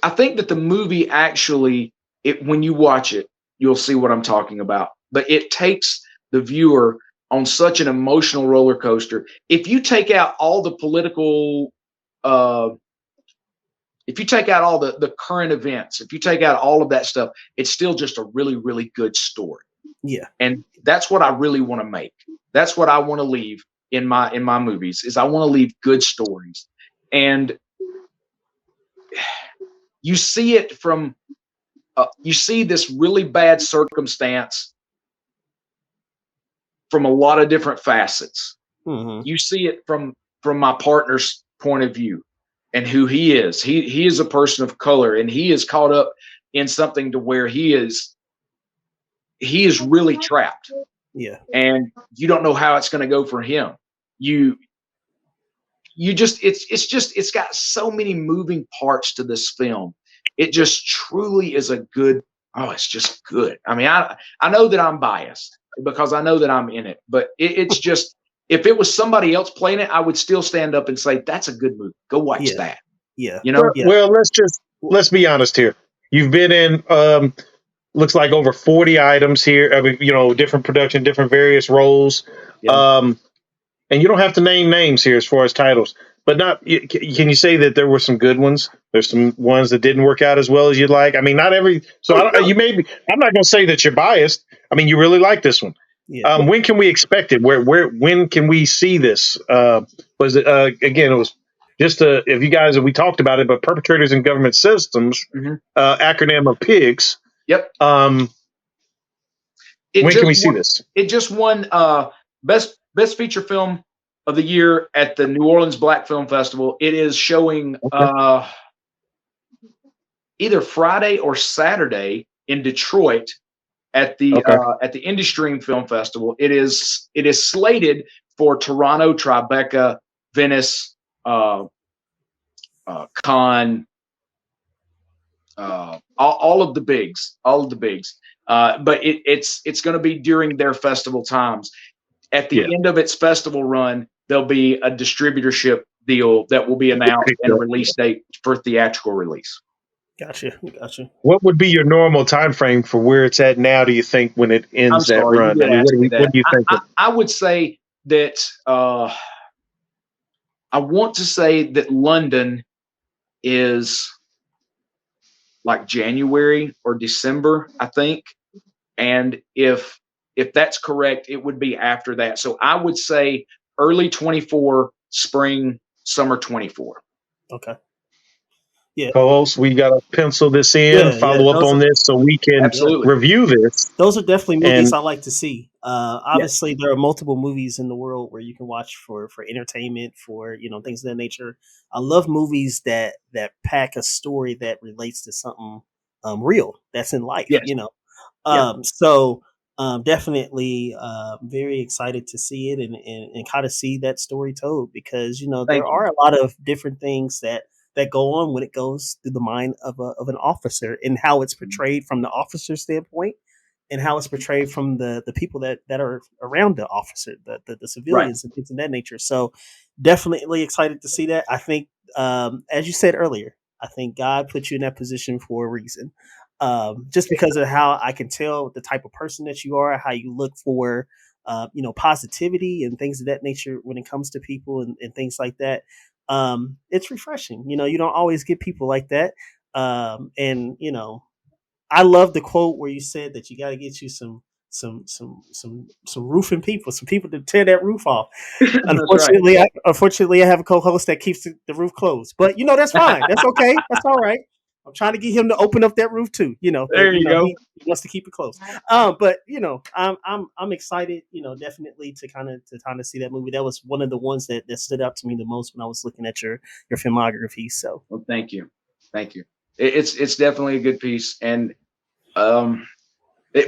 the movie actually, when you watch it, you'll see what I'm talking about. But it takes the viewer on such an emotional roller coaster. If you take out all the political, if you take out all the current events, if you take out all of that stuff, it's still just a really, really good story.
Yeah.
And that's what I really want to make. That's what I want to leave in my movies, is I want to leave good stories. And you see it from, you see this really bad circumstance from a lot of different facets.
Mm-hmm.
You see it from my partner's point of view and who he is. He is a person of color, and he is caught up in something to where he is really trapped.
Yeah.
And you don't know how it's going to go for him. You just, it's got so many moving parts to this film. It just truly is a good, it's just good. I mean, I know that I'm biased because I know that I'm in it, but it's just, if it was somebody else playing it, I would still stand up and say, that's a good movie. Go watch that.
Yeah.
You know?
Well, let's be honest here. You've been in, looks like over 40 items here. I mean, different production, different various roles.
Yeah.
And you don't have to name names here as far as titles, but can you say that there were some good ones? There's some ones that didn't work out as well as you'd like. I mean, not every, so I'm not going to say that you're biased. I mean, you really like this one.
Yeah.
When can we expect it? When can we see this? Was it, again, it was just if you guys, we talked about it, but Perpetrators in Government Systems, acronym of PIGS.
Yep.
When can we see this?
It just won Best Feature Film of the Year at the New Orleans Black Film Festival. It is showing either Friday or Saturday in Detroit at the IndieStream Film Festival. It is slated for Toronto, Tribeca, Venice, Cannes, all of the bigs. But it's going to be during their festival times. At the end of its festival run, there'll be a distributorship deal that will be announced and a release date for theatrical release.
Gotcha.
What would be your normal time frame for where it's at now, do you think, when it ends that run? I mean, what do you think?
I would say that I want to say that London is like January or December, I think. And if that's correct, it would be after that. So I would say early 24, spring, summer 24.
Okay. Yeah.
Co-host, we got to pencil this in, follow up on this so we can review this.
Those are definitely movies I like to see. Obviously, there are multiple movies in the world where you can watch for entertainment, for things of that nature. I love movies that pack a story that relates to something real that's in life.
Yes.
So definitely very excited to see it and kind of see that story told, because there are a lot of different things that go on when it goes through the mind of an officer, and how it's portrayed from the officer's standpoint, and how it's portrayed from the people that are around the officer, the civilians and things of that nature. So definitely excited to see that. I think, as you said earlier, I think God put you in that position for a reason. Just because of how I can tell the type of person that you are, how you look for, positivity and things of that nature when it comes to people and things like that. It's refreshing. You don't always get people like that. And I love the quote where you said that you got to get you some roofing people, some people to tear that roof off. Unfortunately, I have a co-host that keeps the roof closed, but that's fine. That's okay. That's all right. I'm trying to get him to open up that roof too.
There you go.
He wants to keep it closed. But I'm excited. Definitely to kind of see that movie. That was one of the ones that stood out to me the most when I was looking at your filmography. So,
well, thank you. It's definitely a good piece, and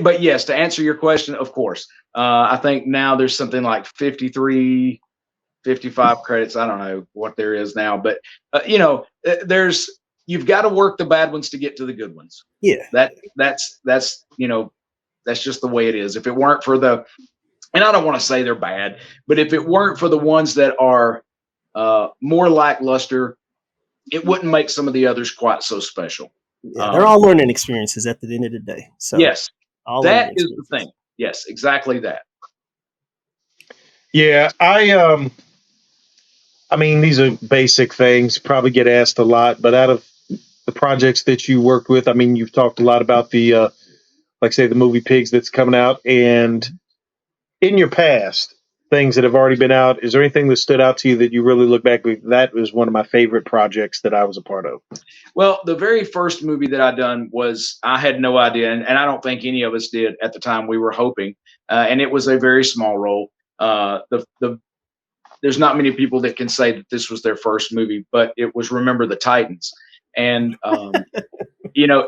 But yes, to answer your question, of course, I think now there's something like 53, 55 credits. I don't know what there is now, but you've got to work the bad ones to get to the good ones.
Yeah,
that's that's just the way it is. If it weren't for and I don't want to say they're bad, but if it weren't for the ones that are more lackluster, it wouldn't make some of the others quite so special.
Yeah, they're all learning experiences at the end of the day. So
yes, that is the thing. Yes, exactly that.
Yeah, I mean, these are basic things, probably get asked a lot, but out of the projects that you worked with, I mean, you've talked a lot about the like say the movie Pigs that's coming out, and in your past, things that have already been out, is there anything that stood out to you that you really look back with? That was one of my favorite projects that I was a part of.
Well, the very first movie that I done was, I had no idea, and I don't think any of us did at the time. We were hoping, and it was a very small role. There's not many people that can say that this was their first movie, but it was Remember the Titans. And,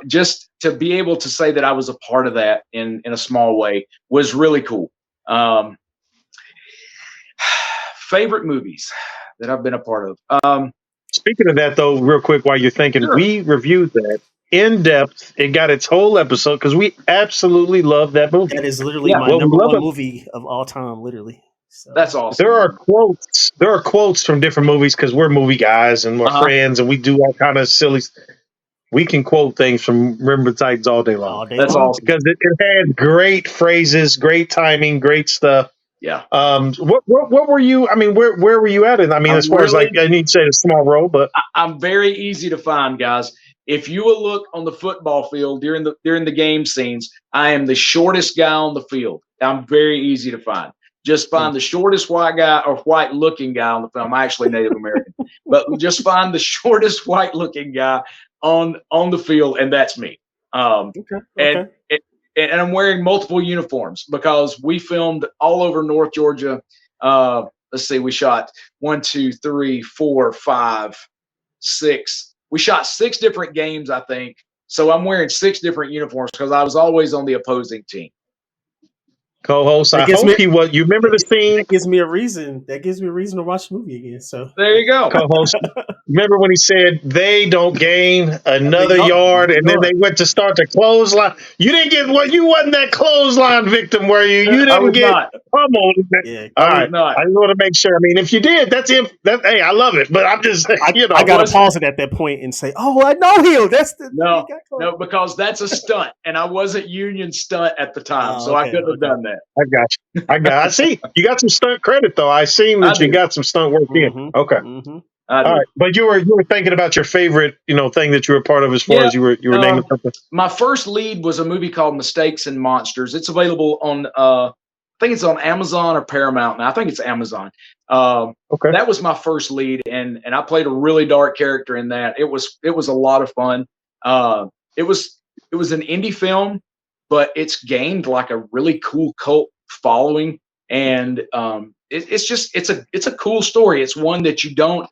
just to be able to say that I was a part of that in a small way was really cool. Favorite movies that I've been a part of.
Speaking of that, though, real quick, while you're thinking,
Sure.
We reviewed that in depth. It got its whole episode because we absolutely love that movie.
That is literally my number one movie of all time, literally. So.
That's awesome.
There are quotes. There are quotes from different movies because we're movie guys and we're friends and we do all kind of silly. We can quote things from Remember the Titans all day long.
That's awesome
because it had great phrases, great timing, great stuff.
Yeah.
What were you? I mean, where were you at? I mean, as far as like I need to say a small role, but
I'm very easy to find, guys. If you will look on the football field during the game scenes, I am the shortest guy on the field. I'm very easy to find. Just find the shortest white guy or white looking guy on the film. I'm actually Native American, but just find the shortest white looking guy on the field, and that's me. Okay. And I'm wearing multiple uniforms because we filmed all over North Georgia. Let's see, we shot 1, 2, 3, 4, 5, 6. We shot 6 different games, I think. So I'm wearing 6 different uniforms because I was always on the opposing team.
Co-host, I hope he was. You remember the scene?
That gives me a reason. That gives me a reason to watch the movie again. So
there you go.
Co-host, remember when he said they don't gain another yard, and then they went to start the clothesline? You didn't get what? You wasn't that clothesline victim, were you? You didn't get pummeled.
Yeah,
all right. I just want to make sure. I mean, if you did, that's him. Hey, I love it, but I'm just,
I got to pause it at that point and say, "Oh, I know him." That's the
no, because that's a stunt, and I wasn't union stunt at the time, so I couldn't have done that.
I got you. I see. You got some stunt credit though. I seen that you got some stunt work in. Okay. All right. But you were thinking about your favorite, thing that you were part of as far as you were naming something.
My first lead was a movie called Mistakes and Monsters. It's available on I think it's on Amazon or Paramount. Now I think it's Amazon.
Okay.
That was my first lead, and I played a really dark character in that. It was a lot of fun. It was an indie film, but it's gained like a really cool cult following, and it's a cool story. It's one that you don't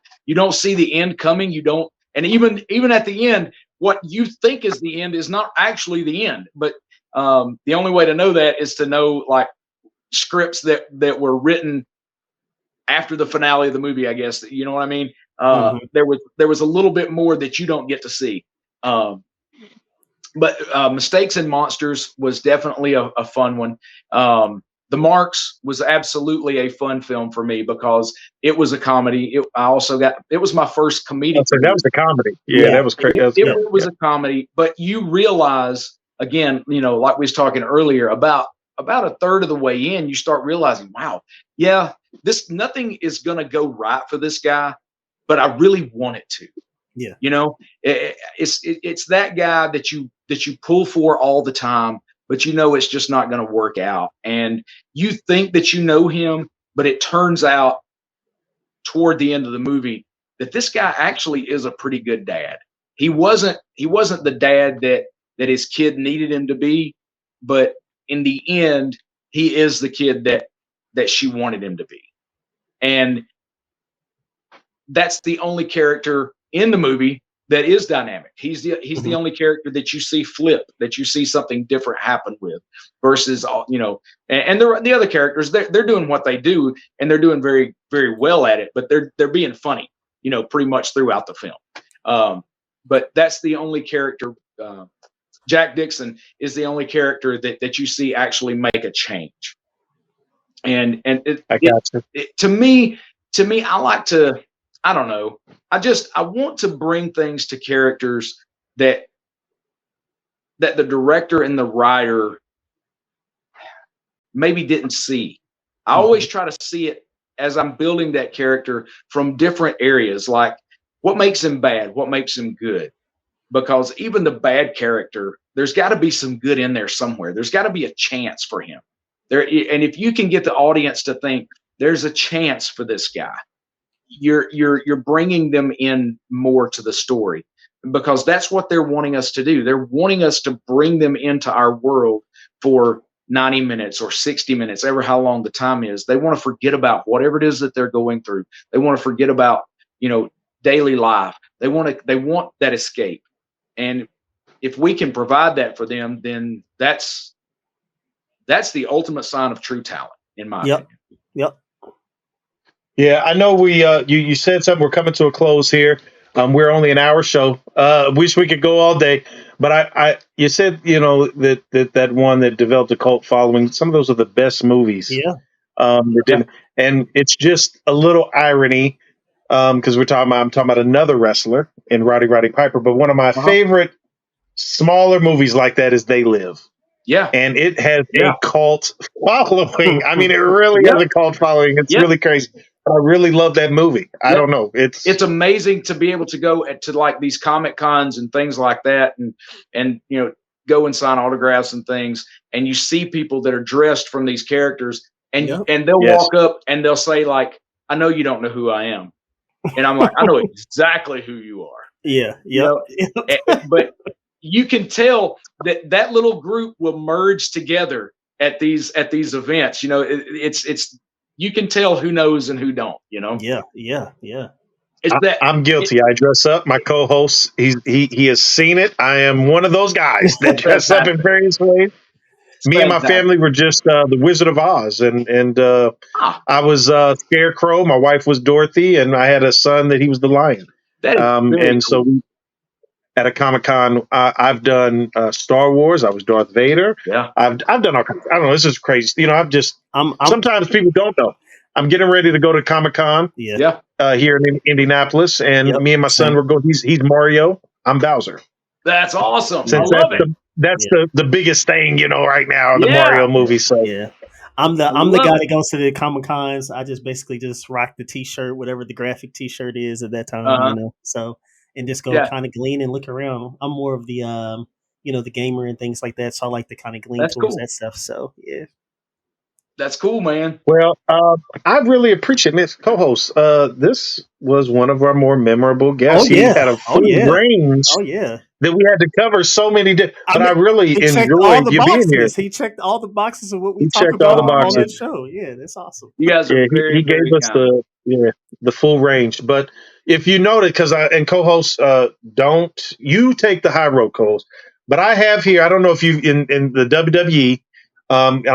see the end coming. You don't, and even at the end, what you think is the end is not actually the end. But the only way to know that is to know like scripts that were written after the finale of the movie. I guess you know what I mean. There was a little bit more that you don't get to see. But Mistakes and Monsters was definitely a fun one. The Marks was absolutely a fun film for me because it was a comedy. It was my first comedic.
So that was a comedy. Yeah, that was crazy.
It was a comedy, but you realize again, like we was talking earlier about a third of the way in, you start realizing, wow, yeah, nothing is going to go right for this guy, but I really want it to.
Yeah.
It's that guy that you pull for all the time, but it's just not going to work out. And you think that you know him, but it turns out toward the end of the movie that this guy actually is a pretty good dad. He wasn't the dad that his kid needed him to be, but in the end, he is the kid that she wanted him to be. And that's the only character in the movie that is dynamic. He's the only character that you see flip, that you see something different happen with, versus and the other characters, they're doing what they do, and they're doing very, very well at it, but they're being funny, pretty much throughout the film. But that's the only character. Jack Dixon is the only character that you see actually make a change. And to me, I like to, I don't know, I want to bring things to characters that the director and the writer maybe didn't see. I always try to see it as I'm building that character from different areas, like what makes him bad, what makes him good. Because even the bad character, there's got to be some good in there somewhere. There's got to be a chance for him there. And if you can get the audience to think there's a chance for this guy, you're bringing them in more to the story, because that's what they're wanting us to do. They're wanting us to bring them into our world for 90 minutes or 60 minutes, ever how long the time is. They want to forget about whatever it is that they're going through. They want to forget about, daily life. They want that escape. And if we can provide that for them, then that's the ultimate sign of true talent, in my opinion.
Yep.
Yeah, I know you said something. We're coming to a close here. We're only an hour show. Wish we could go all day, but you said that one that developed a cult following. Some of those are the best movies.
Yeah.
And it's just a little irony because I'm talking about another wrestler in Roddy Piper. But one of my favorite smaller movies like that is They Live.
Yeah.
And it has a cult following. I mean, it really has a cult following. It's really crazy. I really love that movie. I don't know. It's
amazing to be able to go to like these Comic Cons and things like that, and go and sign autographs and things, and you see people that are dressed from these characters, and they'll walk up and they'll say like, "I know you don't know who I am," and I'm like, "I know exactly who you are."
Yeah.
But you can tell that little group will merge together at these events. It's you can tell who knows and who don't.
Yeah.
I'm guilty. I dress up. My co-host, he has seen it. I am one of those guys that dress up in various ways. Me and my family were just the Wizard of Oz, and I was Scarecrow. My wife was Dorothy, and I had a son that he was the Lion.
That is cool.
So at a Comic-Con, I've done Star Wars. I was Darth Vader.
Yeah,
I've done all kinds. I don't know. This is crazy. Sometimes people don't know. I'm getting ready to go to Comic-Con.
Yeah.
Here in Indianapolis, and me and my son were going. He's Mario. I'm Bowser.
That's awesome. I love it.
That's the biggest thing, right now, the Mario movie. So
I'm the guy that goes to the Comic-Cons. I just basically just rock the T-shirt, whatever the graphic T-shirt is at that time, So and just go kind of glean and look around. I'm more of the the gamer and things like that, so I like to kind of glean towards that stuff. So
that's cool, man.
Well, I really appreciate this co-host. This was one of our more memorable guests. He had a full range. That we had to cover so many. But I really enjoyed you being here.
He checked all the boxes of what we talked about on that show. Yeah, that's awesome.
You guys are
he gave us the full range. But if you noted, because co-hosts don't you take the high road, co-host, but I have here. I don't know if you in the WWE, and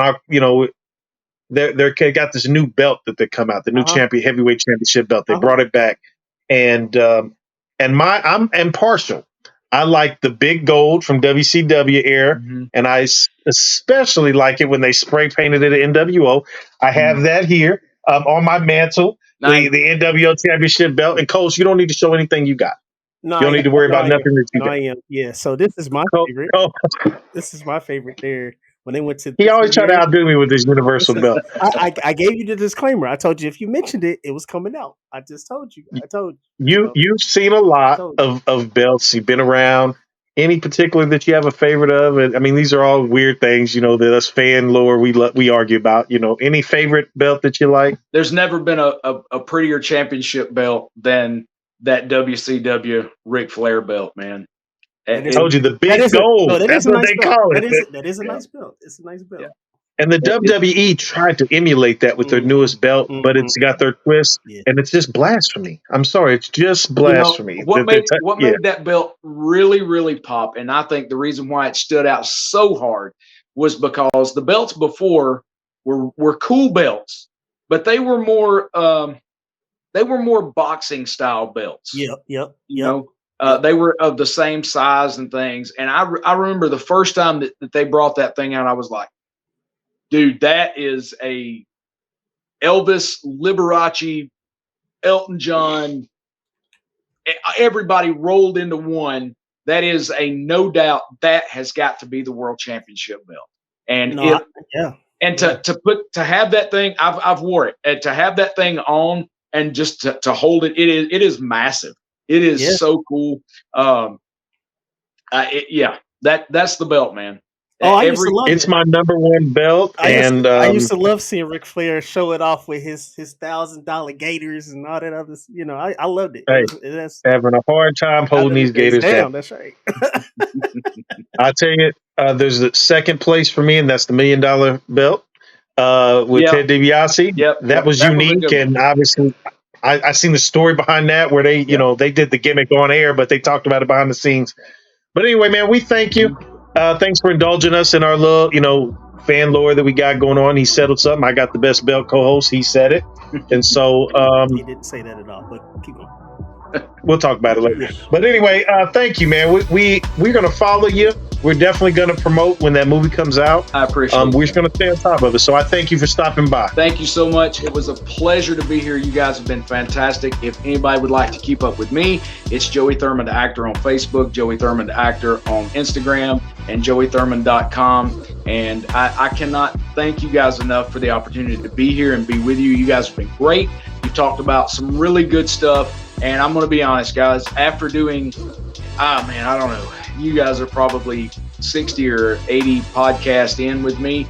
They got this new belt that they come out, the new heavyweight championship belt. They brought it back, and I'm impartial. I like the big gold from WCW era, and I especially like it when they spray painted it at NWO. I have that here on my mantle, the NWO championship belt. And Coach, you don't need to show anything you got. No, you don't need to worry about nothing that you got.
I am. Yeah, so this is my favorite. This is my favorite there. When they went to,
he always tried to outdo me with this universal belt.
I gave you the disclaimer. I told you if you mentioned it, it was coming out. I just told you.
You've seen a lot of belts. You've been around. Any particular that you have a favorite of? And I mean, these are all weird things, that us fan lore we argue about. Any favorite belt that you like?
There's never been a prettier championship belt than that WCW Ric Flair belt, man.
I told you the big gold. That's what they call it.
That is a nice belt. It's a nice belt.
And the WWE tried to emulate that with their newest belt, but it's got their twist, and it's just blasphemy. I'm sorry, it's just blasphemy.
What made that belt really, really pop, and I think the reason why it stood out so hard was because the belts before were cool belts, but they were more boxing style belts.
Yep.
They were of the same size and things. And I remember the first time that they brought that thing out, I was like, dude, that is a Elvis, Liberace, Elton John, everybody rolled into one. That is a no doubt that has got to be the world championship belt. And to have that thing, I've wore it, and to have that thing on and just to hold it, it is massive. It is so cool. That's the belt, man.
It's my number one belt,
I used to love seeing Ric Flair show it off with his $1,000 gators and all that other. I loved it.
Hey, having a hard time holding these gators down.
That's right.
I tell you, there's the second place for me, and that's the $1 million belt with Ted DiBiase. That was unique, and obviously, I seen the story behind that where they, they did the gimmick on air, but they talked about it behind the scenes. But anyway, man, we thank you. Thanks for indulging us in our little, fan lore that we got going on. He settled something. I got the best belt co-host. He said it. And so
he didn't say that at all, but keep going.
We'll talk about it later. But anyway, thank you, man. We're going to follow you. We're definitely going to promote when that movie comes out.
I appreciate it.
We're just going to stay on top of it. So I thank you for stopping by.
Thank you so much. It was a pleasure to be here. You guys have been fantastic. If anybody would like to keep up with me, it's Joey Thurmond Actor on Facebook, Joey Thurmond Actor on Instagram, and joeythurmond.com. And I cannot thank you guys enough for the opportunity to be here and be with you. You guys have been great. You talked about some really good stuff. And I'm going to be honest, guys, after doing, I don't know, you guys are probably 60 or 80 podcasts in with me.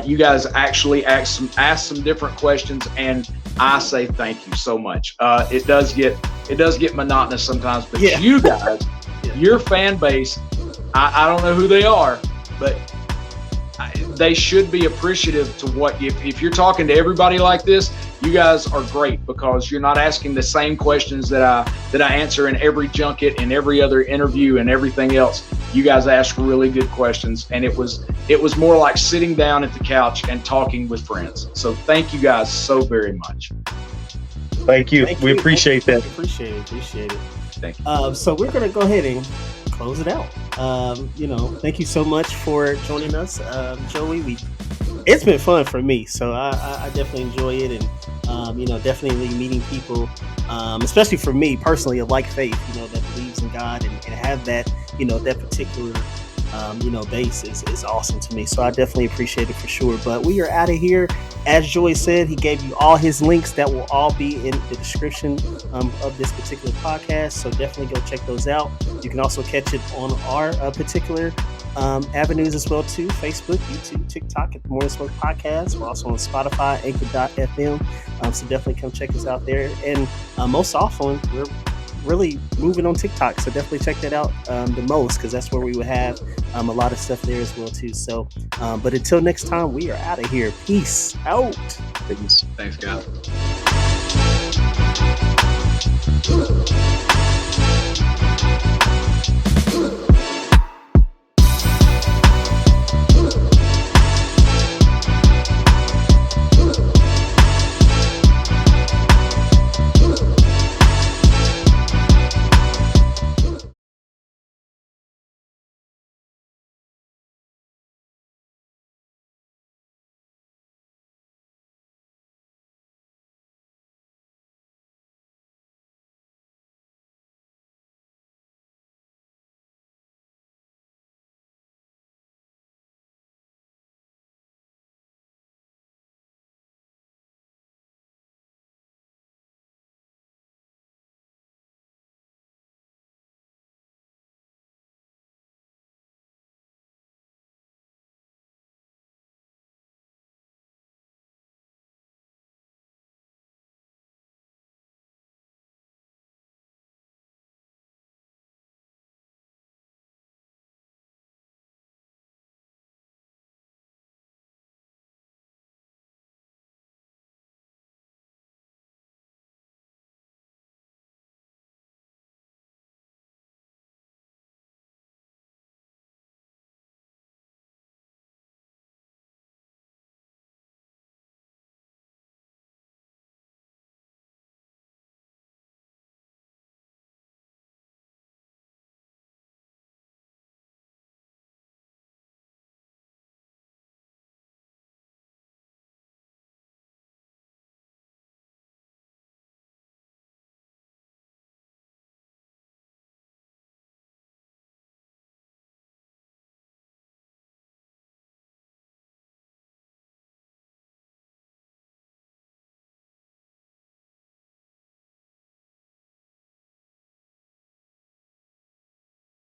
You guys actually ask some different questions, and I say thank you so much. It does get monotonous sometimes, but you guys, your fan base, I don't know who they are, but they should be appreciative to what, if you're talking to everybody like this, you guys are great because you're not asking the same questions that I answer in every junket and every other interview and everything else. You guys ask really good questions, and it was more like sitting down at the couch and talking with friends. So thank you guys so very much.
Thank you. We appreciate that.
Appreciate it.
Thank you.
So we're going to go ahead and close it out. Thank you so much for joining us, Joey. It's been fun for me, so I definitely enjoy it, and definitely meeting people, especially for me personally, of like faith, that believes in God and have that, that particular, base is awesome to me. So I definitely appreciate it for sure. But we are out of here. As Joey said, he gave you all his links that will all be in the description of this particular podcast. So definitely go check those out. You can also catch it on our particular avenues as well too: Facebook, YouTube, TikTok at the Morning Smoke Podcast. We're also on Spotify, Anchor.fm. So definitely come check us out there. And most often we're really moving on TikTok, so definitely check that out the most, because that's where we would have a lot of stuff there as well too. So but until next time, we are out of here. Peace out.
Thanks guys.